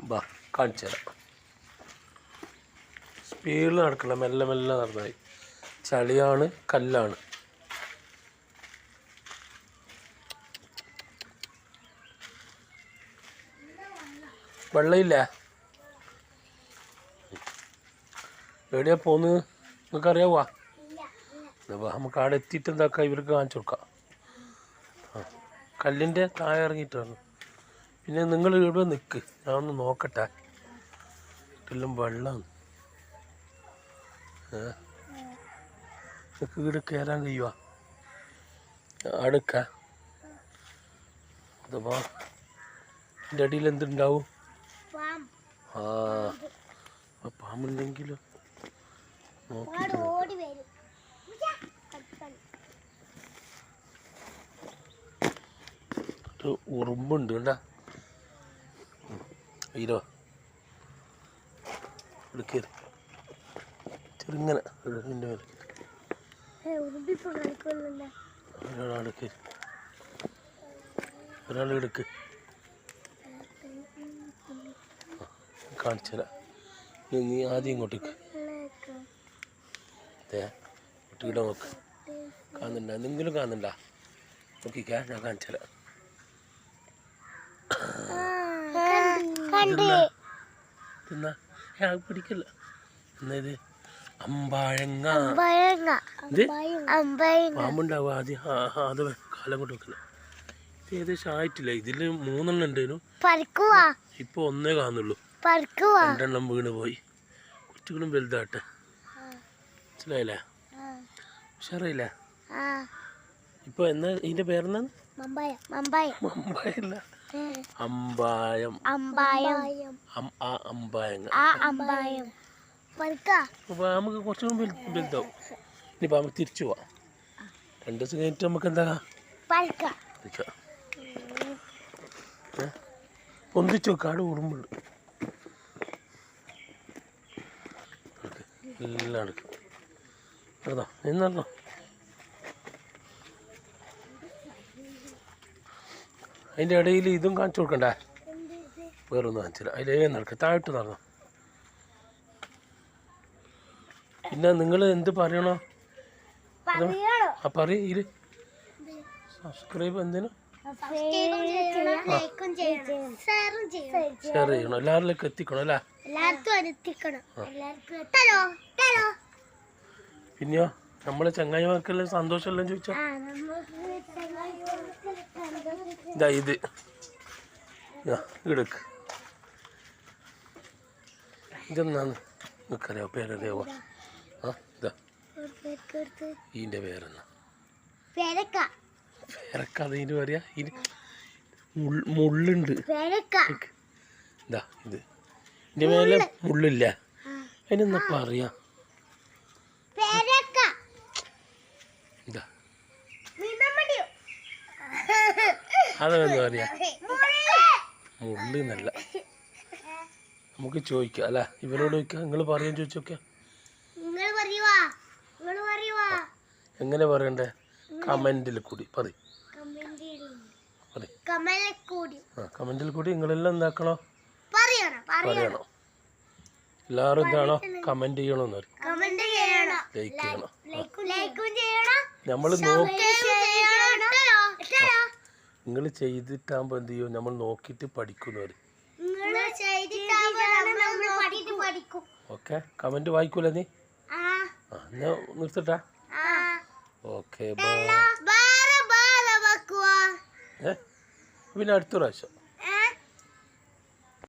ബാ കാണിച്ചു തരാം. സ്പീഡിൽ നടക്കണം, മെല്ലെ മെല്ലെ നടന്നായി. ചളിയാണ്, കല്ലാണ്. വെള്ളമില്ല. എവിടെയാ പോന്ന് നിങ്ങൾക്ക് അറിയാവാ? നമുക്ക് അവിടെ എത്തിയിട്ട് എന്താക്കാം, ഇവർക്ക് കാണിച്ചു കൊടുക്കാം. കല്ലിൻ്റെ താഴെ ഇറങ്ങിയിട്ടാണ്. പിന്നെ നിങ്ങൾ ഇവിടെ നിൽക്ക്, ഞാൻ ഒന്ന് നോക്കട്ടെ. എല്ലാം വെള്ളമാണ്. നിങ്ങൾക്ക് ഇവിടെ കയറാൻ കഴിയുക? അടുക്ക അഥവാ എൻ്റെ അടിയിൽ എന്തുണ്ടാവും? പാമ്പുണ്ടെങ്കിലും നോക്കിയിട്ട് ഒരു ഉറുമ്പുണ്ട് കണ്ടാ. അയ്യോ എടുക്കരുത്, ചെറുങ്ങനെ ഇതിൻ്റെ മേലെ ഒരാളെടുക്ക്, ഒരാളെടുക്ക് കാണിച്ചു തരാം. നീ ആദ്യം ഇങ്ങോട്ടേക്ക് ഇങ്ങോട്ട് നോക്ക്. കാണുന്നുണ്ട? എന്തെങ്കിലും കാണുന്നുണ്ടാ? നോക്കിക്കാ, ഞാൻ കാണിച്ചു തരാം. പിടിക്കല്ല. എന്നാ ഇത് അമ്പാഴങ്ങ. പാമ്പുണ്ടാവും ആദ്യം. അത് കാലം കൊണ്ട് വെക്കല. ഇത് ഏകദേശം ആയിട്ടില്ല. ഇതില് 3 ഉണ്ടായിരുന്നു. ഇപ്പൊ 1 കാണുന്നുള്ളൂ. 2 വീണ് പോയി. കുറ്റികളും വലുതാട്ടെ. മനസ്സിലായില്ലേ? ഉഷാറായില്ലേ? ഇപ്പൊ എന്നാ ഇതിന്റെ പേരെന്നാ? മമ്പായല്ല, അമ്പായം. അമ്പായങ്ങ. നമുക്ക് കുറച്ചും വലുതാവും. ഇനിയിപ്പോ നമുക്ക് തിരിച്ചു പോവാം. 2 ദിവസം കഴിഞ്ഞിട്ട് നമുക്ക് എന്താ പൊന്തിച്ചു നോക്കാം. അവിടെ ഉറുമ്പുണ്ട്. എല്ലാം എടുക്കും. നടന്നോ, നിന്നോ. അതിൻ്റെ ഇടയിൽ ഇതും കാണിച്ചു കൊടുക്കണ്ടേ? വേറൊന്നും കാണിച്ചില്ല. അതിലേ നടക്കുക. താഴോട്ട് നടന്നോ. പിന്നെ നിങ്ങൾ എന്ത് പറയണോ? പറയ. സബ്സ്ക്രൈബ് എന്തിനാ? ഷെയർ ചെയ്യണം, എല്ലാവരിലേക്ക് എത്തിക്കണം അല്ലേ? പിന്നെയോ നമ്മളെ ചങ്ങായിമാർക്കെല്ലാം സന്തോഷമെല്ലാം ചോദിച്ചോ? ഇതാ ഇത് ഇടക്ക് ഇതെന്നാന്ന് നിനക്കറിയാവോ? പേരറിയാവോ? ഇതാ ഇതിൻ്റെ പേരെന്നാ? പേരക്ക. അതിന് പറയാ. മുള്ളുണ്ട്. ഇതാ ഇത് ഇതിൻ്റെ മേലെ മുള്ളില്ല. അതിനെന്നാ പറയാ? ഇതാ അതെന്താ പറയാ? മുള്ളിന്നല്ല. നമുക്ക് ചോദിക്കാം അല്ല, ഇവരോട് ചോദിക്കാം. നിങ്ങൾ പറയാൻ ചോദിച്ചോക്കെ. എങ്ങനെ പറയണ്ടേ? കമന്റിൽ കൂടി പറയും. കമന്റിൽ കൂടി നിങ്ങളെല്ലാം എന്താക്കണോ? പറയണോ? എല്ലാവരും എന്താണോ? കമന്റ് ചെയ്യണമെന്ന് പറയും. ലൈക്ക് ചെയ്യണം. നമ്മൾ നിങ്ങൾ ചെയ്തിട്ടാകുമ്പോൾ എന്ത് ചെയ്യും? നമ്മൾ നോക്കിയിട്ട് പഠിക്കുന്നവർ. ഓക്കെ, കമന്റ് വായിക്കൂല നീ? എന്നാ നിർത്തട്ടാ. ഓക്കെ, പിന്നെ അടുത്ത പ്രാവശ്യം.